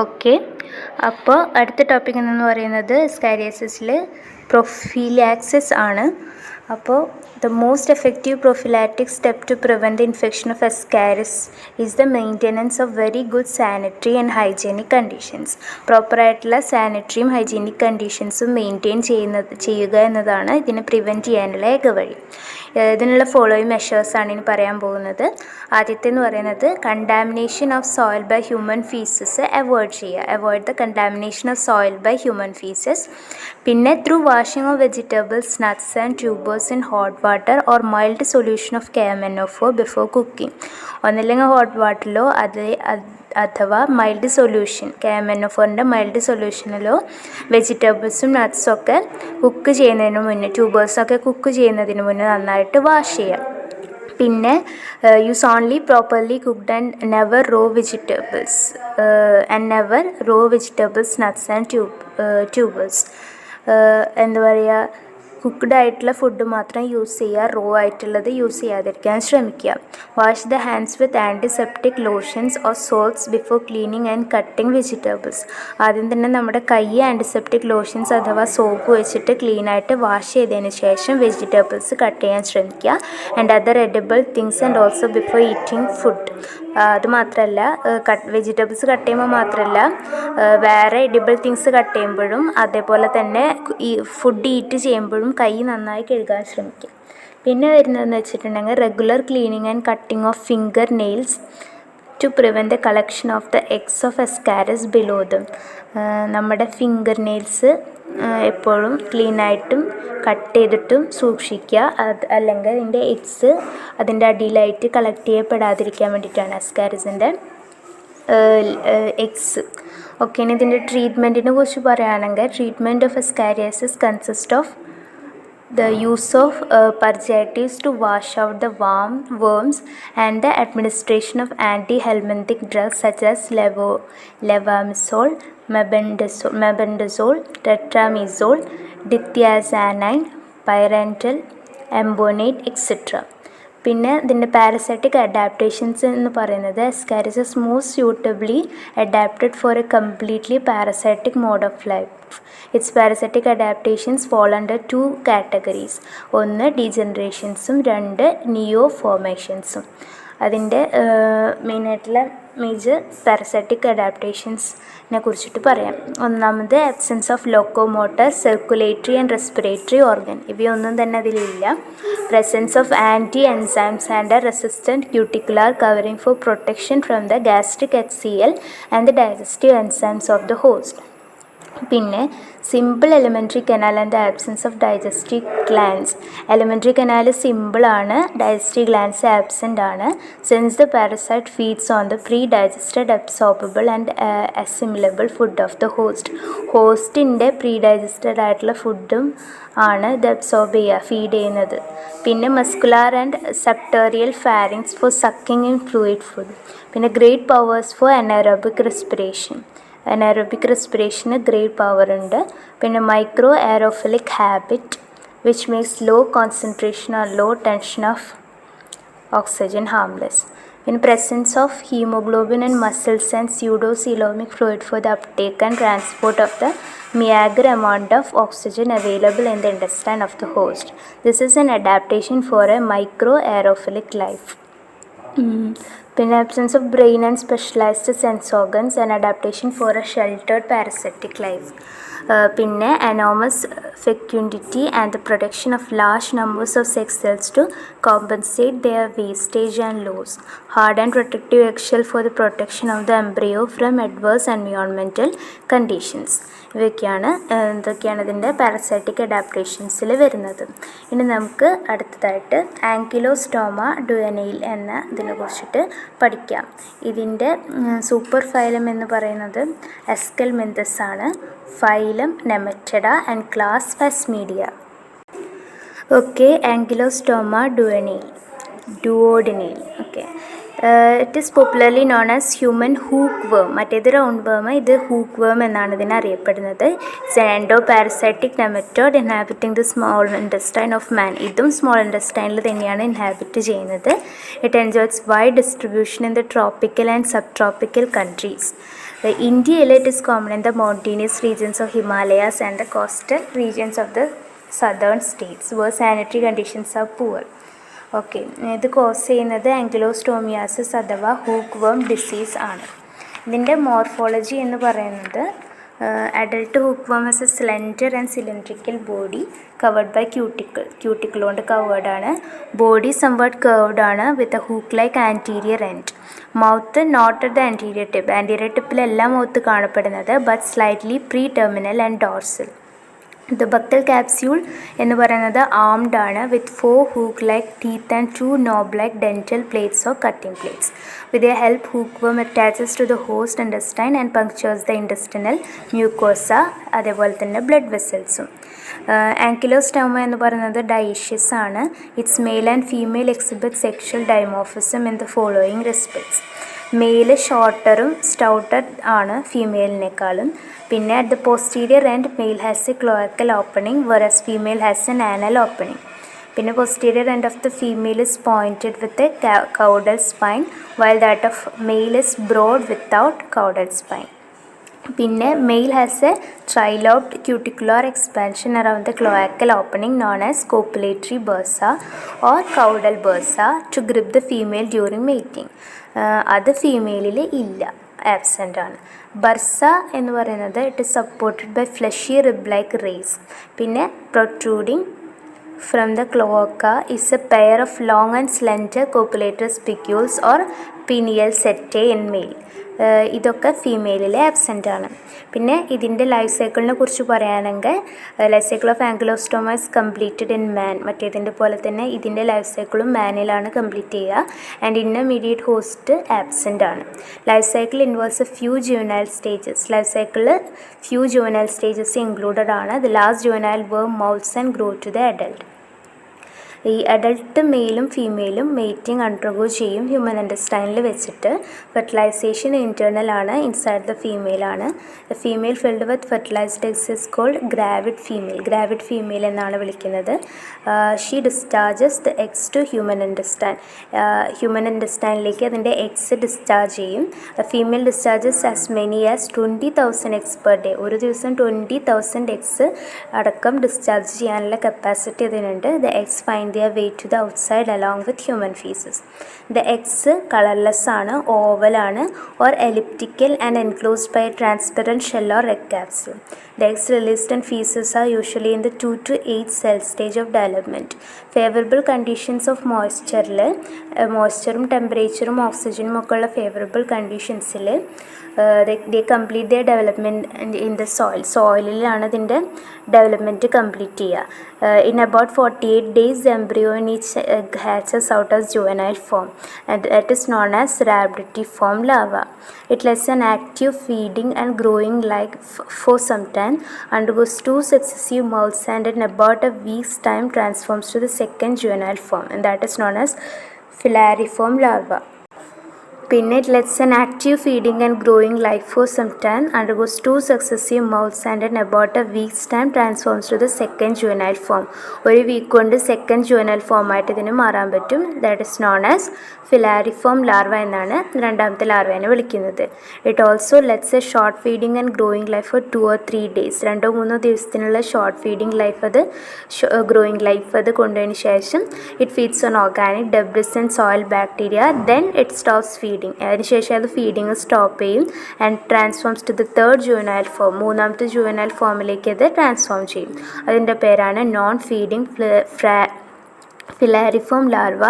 Okay, അപ്പോൾ അടുത്ത topic എന്ന് പറയുന്നത് സ്കാരിയസിസിൽ പ്രൊഫിലാക്സിസ് ആണ്. അപ്പോൾ the most effective prophylactic step to prevent the infection of Ascaris is the maintenance of very good sanitary and hygienic conditions. പ്രോപ്പറായിട്ടുള്ള സാനിറ്ററിയും hygienic കണ്ടീഷൻസും maintain ചെയ്യുക എന്നതാണ് ഇതിനെ പ്രിവെൻറ്റ് ചെയ്യാനുള്ള ഏക വഴി. ഇതിനുള്ള ഫോളോയിങ് മെഷേഴ്സാണ് ഇനി പറയാൻ പോകുന്നത്. ആദ്യത്തെ എന്ന് പറയുന്നത് contamination of soil by human faeces avoid ചെയ്യുക. Avoid the contamination of soil by human faeces. പിന്നെ through washing of vegetables, nuts and tubers in hot water or mild solution of KMNO4 before cooking. ഒന്നില്ലെങ്കിൽ hot വാട്ടറിലോ അഥവാ mild solution KMNO4ൻ്റെ mild സൊല്യൂഷനിലോ വെജിറ്റബിൾസും നട്ട്സൊക്കെ cook ചെയ്യുന്നതിന് മുന്നേ, ട്യൂബേഴ്സൊക്കെ കുക്ക് ചെയ്യുന്നതിന് മുന്നേ നന്നായിട്ട് വാഷ് ചെയ്യാം. പിന്നെ use only properly cooked and never raw vegetables nuts and tubers. എന്താ പറയുക, കുക്ക്ഡ് ആയിട്ടുള്ള ഫുഡ് മാത്രം യൂസ് ചെയ്യുക, റോ ആയിട്ടുള്ളത് യൂസ് ചെയ്യാതിരിക്കാൻ ശ്രമിക്കുക. Wash the hands with antiseptic lotions or salts before cleaning and cutting vegetables. ആദ്യം തന്നെ നമ്മുടെ കൈ ആൻറ്റിസെപ്റ്റിക് ലോഷൻസ് അഥവാ സോപ്പ് വെച്ചിട്ട് ക്ലീനായിട്ട് വാഷ് ചെയ്തതിന് ശേഷം വെജിറ്റബിൾസ് കട്ട് ചെയ്യാൻ ശ്രമിക്കുക. And other edible things and also before eating food. അതുമാത്രമല്ല, വെജിറ്റബിൾസ് കട്ട് ചെയ്യുമ്പോൾ മാത്രമല്ല, വേറെ എഡിബിൾ തിങ്സ് കട്ട് ചെയ്യുമ്പോഴും അതേപോലെ തന്നെ ഈ ഫുഡ് ഈറ്റ് ചെയ്യുമ്പോഴും കൈ നന്നായി കഴുകാൻ ശ്രമിക്കുക. പിന്നെ വരുന്നതെന്ന് വെച്ചിട്ടുണ്ടെങ്കിൽ regular cleaning and cutting of finger nails to prevent the collection of the eggs of Ascaris below them. നമ്മുടെ ഫിംഗർ നെയിൽസ് എപ്പോഴും ക്ലീനായിട്ടും കട്ട് ചെയ്തിട്ടും സൂക്ഷിക്കുക. അല്ലെങ്കിൽ അതിൻ്റെ എഗ്സ് അതിൻ്റെ അടിയിലായിട്ട് കളക്ട് ചെയ്യപ്പെടാതിരിക്കാൻ വേണ്ടിയിട്ടാണ് അസ്കാരിസിൻ്റെ എഗ്സ്. ഓക്കെ, ഇനി ഇതിൻ്റെ ട്രീറ്റ്മെൻറ്റിനെ കുറിച്ച് പറയുകയാണെങ്കിൽ treatment of ascariasis consist of the use of purgatives to wash out the worms and the administration of anti-helminthic drugs such as levamisole, mebendazole, tetramazole, dithiazanine, pyrantel, ambonate, etc. പിന്നെ ഇതിൻ്റെ parasitic adaptations എന്ന് പറയുന്നത് Ascaris most suitably adapted for a completely parasitic mode of life. Its parasitic adaptations fall under 2 categories. ഒന്ന് ഡീജനറേഷൻസും 2 നിയോ ഫോർമേഷൻസും. അതിൻ്റെ മെയിനായിട്ടുള്ള major parasitic അഡാപ്റ്റേഷൻസിനെ കുറിച്ചിട്ട് പറയാം. ഒന്നാമത് absence of locomotor, circulatory and respiratory organ, ഇവയൊന്നും തന്നെ അതിലില്ല. Presence of anti enzymes and resistant cuticular covering for protection from the gastric HCl and the digestive enzymes of the host. പിന്നെ simple alimentary canal and the absence of digestive glands. Alimentary canal സിമ്പിളാണ്, digestive glands absent ആണ്. Since the parasite feeds on the predigested absorbable and assimilable food of the ഹോസ്റ്റിൻ്റെ predigested ആയിട്ടുള്ള ഫുഡും ആണ് ഇത് absorb feed ചെയ്യുന്നത്. പിന്നെ muscular and suctorial pharynx for sucking in fluid food. പിന്നെ ഗ്രേറ്റ് പവേഴ്സ് ഫോർ അനൈറോബിക് റെസ്പിറേഷന് great power ഉണ്ട്. പിന്നെ microaerophilic habit which makes low concentration or low tension of oxygen harmless. പിന്നെ presence of hemoglobin in muscles and pseudocoelomic fluid for the uptake and transport of the meager amount of oxygen available in the intestine of the host. This is an adaptation for a microaerophilic life. പിന്നെ absence of brain and specialized sense organs, an adaptation for a sheltered parasitic life. പിന്നെ enormous fecundity and the production of large numbers of sex cells to compensate their wastage and loss. Hard and protective eggshell for the protection of the embryo from adverse environmental conditions. ഇതൊക്കെയാണ് ഇതിൻ്റെ parasitic അഡാപ്റ്റേഷൻസിൽ വരുന്നത്. ഇനി നമുക്ക് അടുത്തതായിട്ട് ആങ്കിലോസ്റ്റോമ ഡുവനൈൽ എന്ന ഇതിനെ കുറിച്ചിട്ട് പഠിക്കാം. ഇതിൻ്റെ സൂപ്പർ ഫൈലം എന്ന് പറയുന്നത് എസ്കെൽമെന്തസ് ആണ്. Phylum nematoda and class phasmidia. Okay, ancylostoma duodenale. duodenale. Okay. It is popularly known as human hookworm. മറ്റേത് റൗണ്ട് വേം, ഇത് ഹൂക്ക് വേം എന്നാണ് ഇതിനെ അറിയപ്പെടുന്നത്. It's an endoparasitic nematode inhabiting the small intestine of man. ഇതും small ഇൻറ്റസ്റ്റൈനിൽ തന്നെയാണ് inhabit ചെയ്യുന്നത്. It enjoys wide distribution in the tropical and subtropical countries. ഇന്ത്യയിൽ it is common in the mountainous regions of Himalayas and the coastal regions of the southern states where sanitary conditions are poor. Okay, ഇത് cause ചെയ്യുന്നത് ancylostomiasis അഥവാ hook വേം disease ആണ്. ഇതിൻ്റെ morphology എന്ന് പറയുന്നത് adult hookworm has a slender and cylindrical body covered by cuticle കൊണ്ട് കവേർഡാണ്. ബോഡി സംവാട്ട് കർവ്ഡ് ആണ് with a hook like anterior end. Mouth not at the anterior tip. Anterior ടിപ്പിലല്ല mouth കാണപ്പെടുന്നത്, but slightly preterminal and dorsal. The buccal capsule എന്ന് പറയുന്നത് armed ആണ് with 4 hook like teeth and 2 knob like dental plates or cutting plates. With a help hookworm attaches to the host intestine and punctures the intestinal mucosa, അതേപോലെ തന്നെ blood വെസൽസും. Ancylostoma എന്ന് പറയുന്നത് dioecious ആണ്. It's male and female exhibit sexual dimorphism in the following respects. Male ഷോർട്ടറും stouter ആണ് ഫീമെയിലിനേക്കാളും. പിന്നെ at the posterior end male has a cloacal opening versus female has an anal opening. പിന്നെ posterior end of the female is pointed with a caudal spine while that of male is broad without caudal spine. പിന്നെ mail has a trilobed cuticular expansion around the cloacal opening known as copulatory bursa or caudal bursa to grip the female during mating. അത് ഫീമെയിലിൽ ഇല്ല, absent ആണ്. Bursa എന്ന് പറയുന്നത് it is supported by fleshy rib like rays. പിന്നെ protruding from the cloaca is a pair of long and slender copulatory spicules or penial setae in male. ഇതൊക്കെ ഫീമെയിലിലെ absent ആണ്. പിന്നെ ഇതിൻ്റെ ലൈഫ് സൈക്കിളിനെ കുറിച്ച് പറയുകയാണെങ്കിൽ life cycle of ancylostoma is completed in man. മറ്റേതിൻ്റെ പോലെ തന്നെ ഇതിൻ്റെ ലൈഫ് സൈക്കിളും മാനിലാണ് കംപ്ലീറ്റ് ചെയ്യുക. ആൻഡ് ഇൻ്റർമീഡിയറ്റ് ഹോസ്റ്റ് ആബ്സെൻ്റ് ആണ്. Life cycle involves a few juvenile stages. Life സൈക്കിളിൽ ഫ്യൂ ജുവനൈൽ സ്റ്റേജസ് ഇൻക്ലൂഡഡ് ആണ്. The last juvenile worm moults and grow to the adult. ഈ അഡൽട്ട് മെയിലും ഫീമെയിലും മേറ്റിംഗ് അണ്ടർഗോ ചെയ്യും ഹ്യൂമൻ ഇൻറ്റസ്റ്റൈനിൽ വെച്ചിട്ട്. ഫെർട്ടിലൈസേഷൻ ഇൻറ്റേർണൽ ആണ്, ഇൻസൈഡ് ദ ഫീമെയിലാണ്. The female filled with fertilised eggs is called gravid female. Gravid female എന്നാണ് വിളിക്കുന്നത്. She discharges the eggs to human intestine. Human ഇൻറ്റസ്റ്റൈനിലേക്ക് അതിൻ്റെ എഗ്സ് ഡിസ്ചാർജ് ചെയ്യും. Female discharges as many as 20,000 eggs per day. ഒരു ദിവസം 20,000 eggs അടക്കം discharge ചെയ്യാനുള്ള capacity അതിനുണ്ട്. The eggs find their way to the outside along with human feces. The eggs colorless ആണ്, oval ആണ് or elliptical and enclosed by a transparent shell or egg capsule. The eggs released in feces are usually in the 2 to 8 cell stage of development. Favorable conditions of moistureൽ മോയ്സ്ചറും ടെമ്പറേച്ചറും ഓക്സിജനും ഒക്കെ ഉള്ള favourable കണ്ടീഷൻസിൽ they complete their development in the soil. സോയിലിലാണ് ഇതിൻ്റെ development complete ചെയ്യുക. In about 48 days the embryo in each egg hatches out as juvenile form, and that is known as rhabditiform larva. It lets an active feeding and growing like for some time, undergoes 2 successive molts, and in about a week's time transforms to the second juvenile form, and that is known as filariform larva. പിന്നെ it lets an active feeding and growing life for some time, undergoes 2 successive molts, and in about a week's time transforms to the second juvenile form. ഒരു week കൊണ്ട് second juvenile ഫോമായിട്ട് ഇതിന് മാറാൻ പറ്റും. That is known as filariform larva എന്നാണ് രണ്ടാമത്തെ ലാർവേനെ വിളിക്കുന്നത്. It also leads a short feeding and growing life for 2 or 3 days. 2-3 ദിവസത്തിനുള്ള ഷോർട്ട് ഫീഡിങ് ലൈഫ് അത് ഗ്രോയിങ് ലൈഫ് അത് കൊണ്ടതിന് ശേഷം it feeds on organic debris and soil bacteria. Then it stops feeding. അതിനുശേഷം അത് ഫീഡിങ് സ്റ്റോപ്പ് ചെയ്യും and transforms to the third juvenile form. മൂന്നാമത്തെ juvenile ഫോമിലേക്ക് അത് ട്രാൻസ്ഫോം ചെയ്യും. അതിൻ്റെ പേരാണ് non feeding filariform larva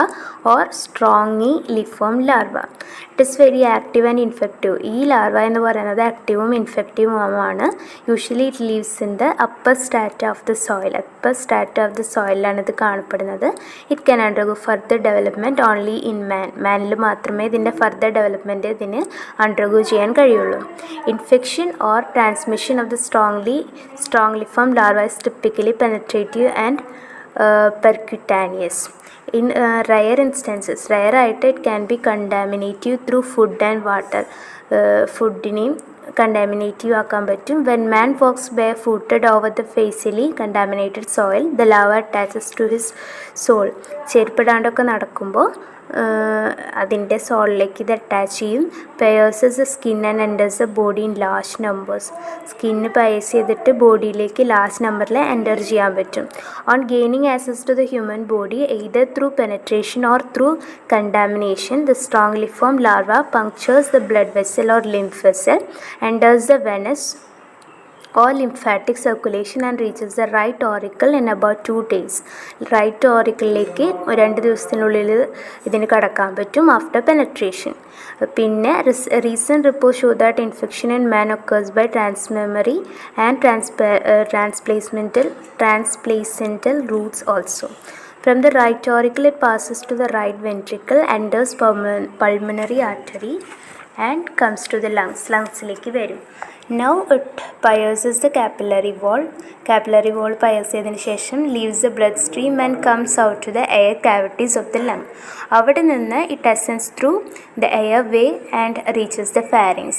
or strongyliform larva. It is very active and infective. ഈ ലാർവ എന്ന് പറയുന്നത് ആക്റ്റീവും ഇൻഫെക്റ്റീവുമാണ്. Usually it lives in the upper strata of the soil. Upper strata of the സോയിലാണ് ഇത് കാണപ്പെടുന്നത്. It can undergo further development only in മാനിൽ മാത്രമേ ഇതിൻ്റെ ഫർദർ ഡെവലപ്മെൻറ്റ് ഇതിന് അണ്ടർഗോ ചെയ്യാൻ കഴിയുള്ളൂ. Infection or transmission of the strongyliform larva is typically penetrative and percutaneous. In rare instances, rare ആയിട്ട് it can be contaminative through food and water. ഫുഡിനെയും കണ്ടാമിനേറ്റീവ് ആക്കാൻ പറ്റും. When man walks barefooted over the facially contaminated soil, the lava attaches to his sole. ചെരുപ്പിടാണ്ടൊക്കെ നടക്കുമ്പോൾ അതിൻ്റെ സോളിലേക്ക് ഇത് attach ചെയ്യും. Pierces the skin and enters the body in large numbers. Skin pierce ചെയ്തിട്ട് ബോഡിയിലേക്ക് large നമ്പറിൽ enter ചെയ്യാൻ പറ്റും. On gaining access to the human body either through penetration or through contamination, the strongyliform larva punctures the blood vessel or lymph vessel, enters the venous or lymphatic circulation and reaches the right auricle in about 2 days. Right ഓറിക്കിളിലേക്ക് 2 ദിവസത്തിനുള്ളിൽ ഇതിന് കടക്കാൻ പറ്റും after penetration. പിന്നെ recent report show that infection in man occurs by transmammary and transplacental routes also. From the right auricle it passes to the right ventricle, enters pulmonary artery and comes to the lungs. ലങ്സിലേക്ക് വരും. Now it pierces the capillary wall. Capillary wall pierce ചെയ്തതിന് ശേഷം leaves the bloodstream and comes out to the air cavities of the lung. അവിടെ നിന്ന് it ascends through the airway and reaches the pharynx.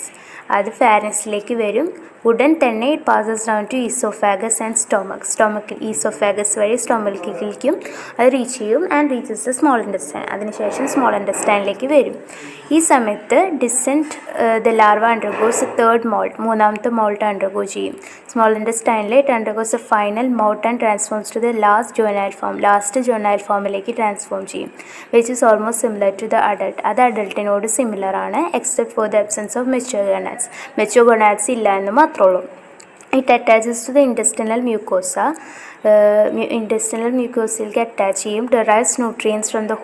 അത് ഫാരൻസിലേക്ക് വരും. ഉടൻ തന്നെ it passes down to oesophagus and സ്റ്റൊമക്കിൽ oesophagus വഴി സ്റ്റൊമക്കിലേക്കും അത് റീച്ച് ചെയ്യും and reaches the small intestine. അതിനുശേഷം സ്മോൾ ഇൻറ്റസ്റ്റൈനിലേക്ക് വരും. ഈ സമയത്ത് ഡിസെൻറ്റ് ദ ലാർവ അണ്ടർഗോസ് മൂന്നാമത്തെ മോൾട്ട് അണ്ടർഗോ ചെയ്യും. സ്മോൾ ഇൻറ്റസ്റ്റൈനിൽ it undergoes a final moult and transforms to the last juvenile ഫോമിലേക്ക് ട്രാൻസ്ഫോം ചെയ്യും. Which is almost similar to the adult. അത് അഡൾട്ടിനോട് സിമിലർ ആണ്, except for the absence of mature gonads ഇല്ല എന്ന് മാത്രമേ ഉള്ളൂ. It attaches to the intestinal mucosa. Intestinal മ്യൂക്കോസയിലേക്ക് അറ്റാച്ച് ചെയ്യും. ഡെറൈവ്സ് ന്യൂട്രിയൻസ് ഫ്രം ദ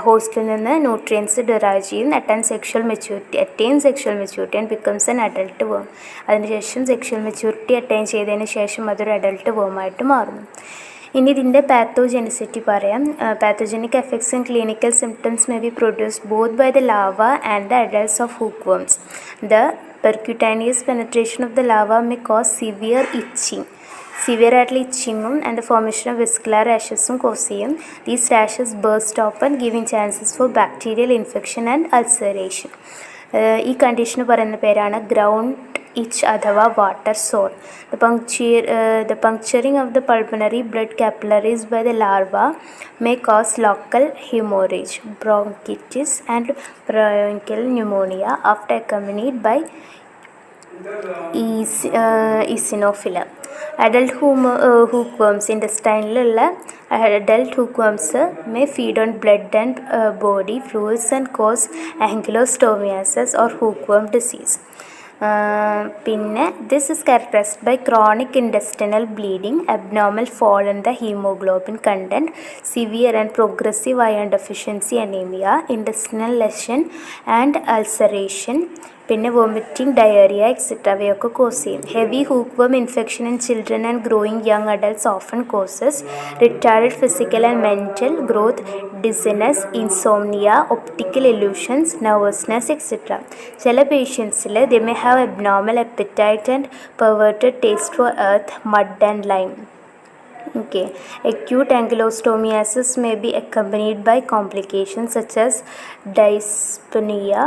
ഹോസ്റ്റിൽ നിന്ന് ന്യൂട്രിയൻസ് ഡെറൈവ് ചെയ്യും. Attain sexual maturity and becomes an adult worm. അതിനുശേഷം സെക്ഷൽ മെച്യൂരിറ്റി അറ്റൈൻ ചെയ്തതിന് ശേഷം അതൊരു അഡൾട്ട് വേമായിട്ട് മാറുന്നു. ഇനി ഇതിൻ്റെ പാത്തോജെനിസിറ്റി പറയാം. Pathogenic effects and clinical symptoms may be produced both by the larva and the adults of hookworms. The percutaneous penetration of the larva may cause severe ആയിട്ടുള്ള ഇച്ചിങ്ങും and the formation of vesicular റാഷസും cause ചെയ്യും. These rashes burst open giving chances for bacterial infection and ulceration. ഈ കണ്ടീഷന് പറയുന്ന പേരാണ് ground itch അഥവാ water sore. The puncturing of the pulmonary blood capillaries by the larva may cause local hemorrhage, bronchitis and bronchial pneumonia, often accompanied by eosinophila. Adult hookworms intestinal adult hookworms may feed on blood and body fluids and cause ankylostomiasis or hookworm disease. പിന്നെ this is characterised by chronic intestinal bleeding, abnormal fall in the haemoglobin content, severe and progressive iron deficiency anaemia, intestinal lesion and ulceration, പിന്നെ vomiting, diarrhoea etcetera അവയൊക്കെ cause ചെയ്യും. Heavy hookworm infection in children and growing young adults often causes retarded physical and mental growth, dizziness, insomnia, optical illusions, nervousness etcetera. ചില പേഷ്യൻസിൽ they may have abnormal appetite and perverted taste for earth, mud and lime. Okay. Acute ankylostomiasis may be accompanied by complications such as dyspnea,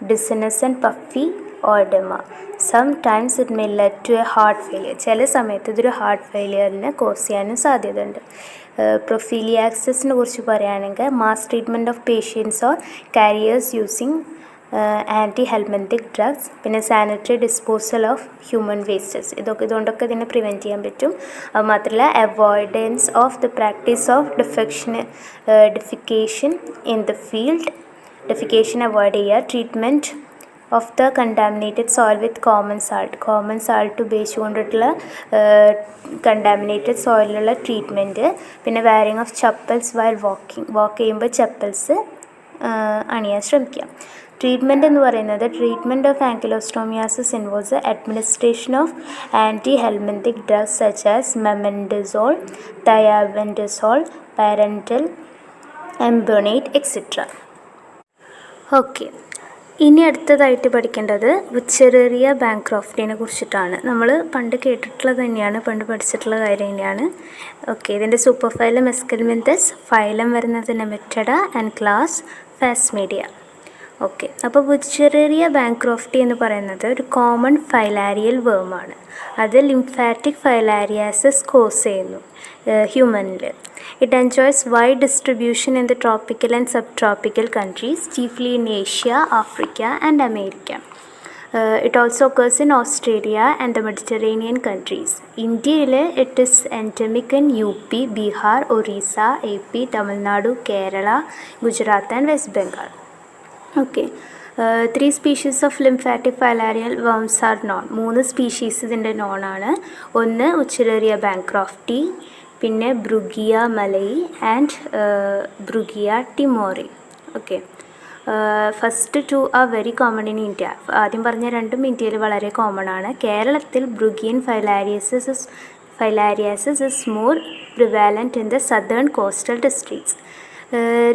dizziness and puffy oedema. Sometimes it may lead to a heart failure. ചില സമയത്ത് ഇതൊരു heart ഫെയിലിയറിന് cos ചെയ്യാനും സാധ്യതയുണ്ട്. പ്രൊഫീലിയാക്സിസിനെ കുറിച്ച് പറയുകയാണെങ്കിൽ mass treatment of patients or carriers using anti helminthic drugs, പിന്നെ sanitary disposal of human wastes, ഇതുകൊണ്ടൊക്കെ ഇതിനെ പ്രിവെൻറ്റ് ചെയ്യാൻ പറ്റും. അതുമാത്രമല്ല avoidance of the practice of defecation in the field, defecation avoid ചെയ്യുക. Treatment of the contaminated soil with common salt ഉപയോഗിച്ചുകൊണ്ടിട്ടുള്ള contaminated സോയിലുള്ള treatment, പിന്നെ wearing of chappals while walk ചെയ്യുമ്പോൾ ചപ്പൽസ് അണിയാൻ ശ്രമിക്കുക. ട്രീറ്റ്മെൻറ്റ് എന്ന് പറയുന്നത് treatment of ancylostomiasis involves the administration of anti helminthic drugs such as mebendazole, thiabendazole, pyrantel embonate etcetera. Okay, ഇനി അടുത്തതായിട്ട് പഠിക്കേണ്ടത് വിച്ചറേറിയ ബാങ്ക്രോഫ്റ്റിനെ കുറിച്ചിട്ടാണ്. നമ്മൾ പണ്ട് കേട്ടിട്ടുള്ളത് തന്നെയാണ്, പണ്ട് പഠിച്ചിട്ടുള്ള കാര്യം തന്നെയാണ്. ഓക്കെ, ഇതിൻ്റെ സൂപ്പർ ഫൈലം എസ്കെൽമെന്തസ്, ഫൈലം വരുന്നത് നെമറ്റഡ ആൻഡ് ക്ലാസ് ഫാസ്മീഡിയ. ഓക്കെ, അപ്പോൾ വിച്ചറേറിയ ബാങ്ക്രോഫ്റ്റി എന്ന് പറയുന്നത് ഒരു കോമൺ ഫൈലാരിയൽ വേമാണ്. അത് ലിംഫാറ്റിക് ഫൈലാരിയാസിസ് കോസ് ചെയ്യുന്നു ഹ്യൂമനിൽ. It enjoys wide distribution in the tropical and subtropical countries, chiefly in Asia, Africa, and America. It also occurs in Australia and the Mediterranean countries. India, it is endemic in UP, Bihar, Orissa, AP, Tamil Nadu, Kerala, Gujarat, and West Bengal. Okay. 3 species of lymphatic filarial worms are known. 3 species ഇതിൻ്റെ known ആണ്. ഒന്ന് Wuchereria bancrofti, പിന്നെ Brugia malayi and Brugia timori. Okay, first 2 are very common in India. ആദ്യം പറഞ്ഞ രണ്ടും ഇന്ത്യയിൽ വളരെ common ആണ്. കേരളത്തിൽ Brugian filariasis is more prevalent in the southern coastal districts.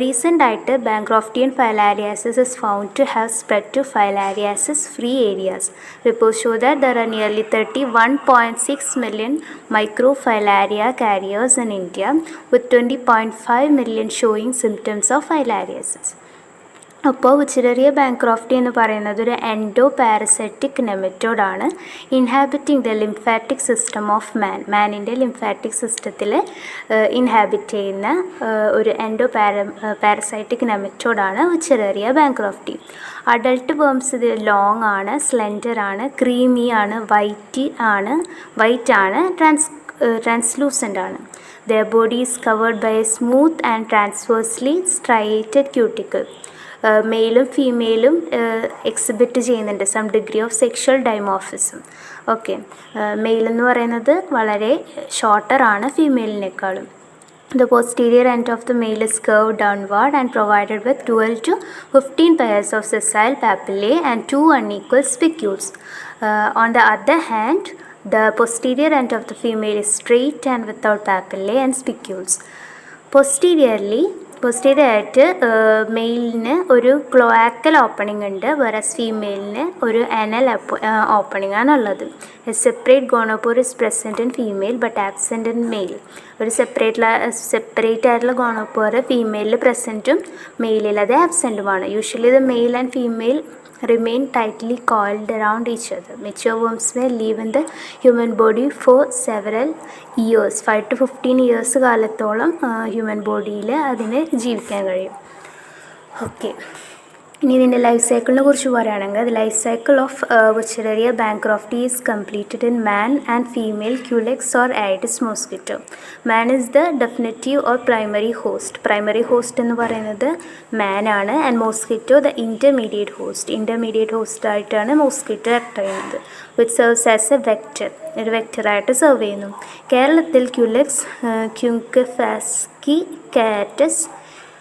റീസെൻ്റായിട്ട് Bancroftian filariasis is found to have spread to filariasis-free areas. Reports show that there are nearly 31.6 million microfilaria carriers in India, with 20.5 million showing symptoms of filariasis. അപ്പോൾ വിച്ചറേറിയ ബാങ്ക്രോഫ്റ്റി എന്ന് പറയുന്നത് ഒരു endo parasitic നെമറ്റോഡാണ്. Inhabiting the lymphatic system of മാനിൻ്റെ lymphatic സിസ്റ്റത്തിൽ inhabit ചെയ്യുന്ന ഒരു endo parasitic നെമറ്റോഡാണ് വിച്ചറേറിയ ബാങ്ക്രോഫ്റ്റി. അഡൾട്ട് വേംസ് ഇത് ലോങ് ആണ്, സ്ലെൻഡർ ആണ്, ക്രീമി ആണ്, വൈറ്റ് ആണ്, ട്രാൻസ്ലൂസൻ്റ് ആണ്. Their body is covered by a smooth and transversely striated cuticle. മെയിലും ഫീമെയിലും എക്സിബിറ്റ് ചെയ്യുന്നുണ്ട് some degree of sexual dimorphism. Okay, male എന്ന് പറയുന്നത് വളരെ ഷോർട്ടർ ആണ് ഫീമെയിലിനേക്കാളും. The posterior end of the male is curved downward and provided with 12 to 15 pairs of sessile papillae and 2 unequal spicules. On the other hand, the posterior end of the female is straight and without papillae and spicules. പോസ്റ്റീരിയറായിട്ട് മെയിലിന് ഒരു ക്ലോയാക്കൽ opening ഉണ്ട്, whereas ഫീമെയിലിന് ഒരു anal opening ആണുള്ളത്. Separate gonopore is present in female but absent in male. ഒരു separate ആയിട്ടുള്ള gonopore ഫീമെയിലിൽ പ്രസൻറ്റും മെയിലിൽ അത് ആബ്സെൻറ്റുമാണ്. Usually the male and female remain tightly coiled around each other. Mature worms may live in the human body for several years. 5 to 15 years കാലത്തോളം human ബോഡിയിൽ അതിന് ജീവിക്കാൻ കഴിയും. ഓക്കെ, ഇനി ഇതിൻ്റെ ലൈഫ് സൈക്കിളിനെ കുറിച്ച് പറയുകയാണെങ്കിൽ the life cycle of Wuchereria bancrofti is completed in man and female Culex or Aedes mosquito. Man is the definitive or primary host. Primary host എന്ന് പറയുന്നത് മാൻ ആണ്. ആൻഡ് മോസ്കിറ്റോ ദ ഇൻ്റർമീഡിയറ്റ് ഹോസ്റ്റായിട്ടാണ് mosquito act ചെയ്യുന്നത്. Which serves as a vector, ഒരു വെക്റ്ററായിട്ട് serve ചെയ്യുന്നു. കേരളത്തിൽ Culex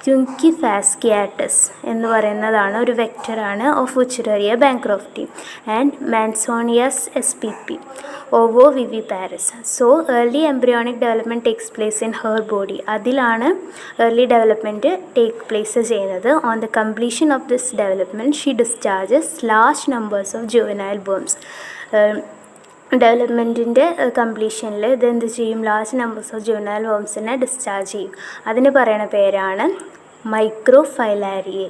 ക്യുങ്കിഫാസ്കിയാറ്റസ് എന്ന് പറയുന്നതാണ് ഒരു വെക്റ്ററാണ് of Wuchereria bancrofti. And Mansonia SPP ovoviviparous. So early embryonic development takes place in her body. അതിലാണ് ഏർലി ഡെവലപ്മെൻറ്റ് ടേക്ക് പ്ലേസ് ചെയ്യുന്നത്. On the completion of this development she discharges large numbers of juvenile worms. ഡെവലപ്മെൻറ്റിൻ്റെ കംപ്ലീഷനിൽ ഇതെന്ത് ചെയ്യും? Large numbers of juvenile വേംസിനെ discharge ചെയ്യും. അതിന് പറയുന്ന പേരാണ് മൈക്രോഫൈലാരിയെ.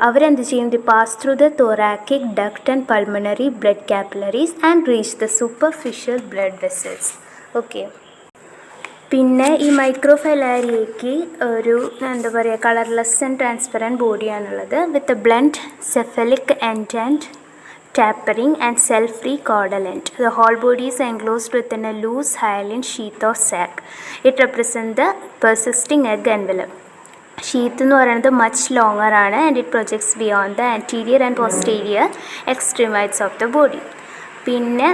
അവരെന്ത് ചെയ്യും? They pass through the thoracic duct and pulmonary blood capillaries and reach the superficial blood vessels. Okay, പിന്നെ ഈ മൈക്രോഫൈലാരിയയ്ക്ക് ഒരു കളർലെസ് ആൻഡ് ട്രാൻസ്പെറൻറ്റ് ബോഡിയാണുള്ളത് with a blunt cephalic end and tapering and cell-free caudal end. The whole body is enclosed within a loose hyaline sheath or sac. It represents the persisting egg envelope. Sheath എന്ന് പറയുന്നത് much longer ആണ് and it projects beyond the anterior and posterior extremities of the body. പിന്നെ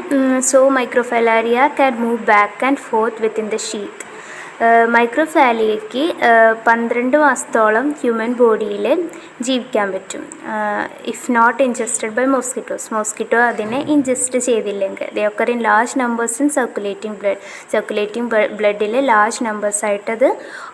so microfilaria can move back and forth within the sheath. മൈക്രോഫാലിയയ്ക്ക് 12 മാസത്തോളം human ബോഡിയിൽ ജീവിക്കാൻ പറ്റും. If not ingested by mosquito അതിനെ ഇൻജസ്റ്റ് ചെയ്തില്ലെങ്കിൽ. They occur in large numbers in circulating ബ്ലഡിൽ large നമ്പേഴ്സായിട്ട് അത്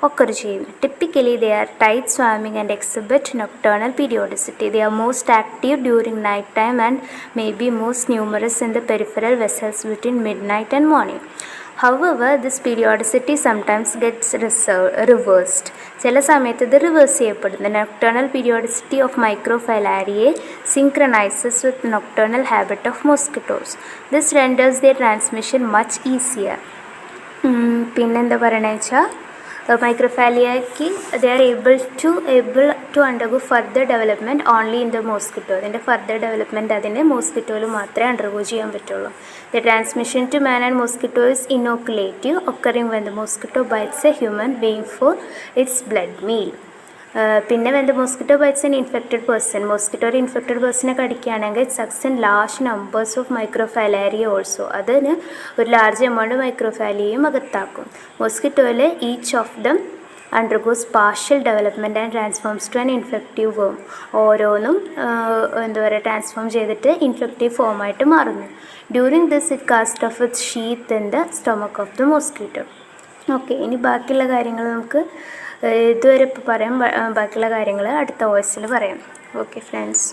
ഒക്കർ ചെയ്യും. Typically they are tight swarming and exhibit nocturnal periodicity. They are most active during night time and may be most numerous in the peripheral vessels between midnight and morning. However, this periodicity sometimes gets reversed. ചില സമയത്ത് ഇത് reverse ചെയ്യപ്പെടുന്നു. Nocturnal periodicity of Microfilariae synchronizes with nocturnal habit of mosquitoes. This renders their transmission much easier. പിന്നെന്താ പറയണത് വെച്ചാൽ മൈക്രോഫാലിയയ്ക്ക് they are able to undergo further development only in the mosquito. അതിൻ്റെ further development അതിന് മോസ്കിറ്റോയിൽ മാത്രമേ അണ്ടർഗോ ചെയ്യാൻ പറ്റുള്ളൂ. The transmission to man and mosquito is inoculative occurring when the mosquito bites a human being for its blood meal. പിന്നെ when the mosquito bites an infected person, mosquito ഒരു infected പേഴ്സണെ കടിക്കുകയാണെങ്കിൽ sucks in large numbers of microfilaria also. അതിന് ഒരു large amount മൈക്രോഫാലിയയും അകത്താക്കും. മോസ്കിറ്റോയിൽ each of them undergoes partial development and transforms to an infective form. ഓരോന്നും എന്താ പറയുക ട്രാൻസ്ഫോം ചെയ്തിട്ട് ഇൻഫെക്റ്റീവ് ഫോമായിട്ട് മാറുന്നു. During this it cast off its sheath in the stomach of the mosquito. Okay, ഇനി ബാക്കിയുള്ള കാര്യങ്ങൾ നമുക്ക് ഇതുവരെ ഇപ്പോൾ പറയാം. ബാക്കിയുള്ള കാര്യങ്ങൾ അടുത്ത വോയിസിൽ പറയാം. Okay friends.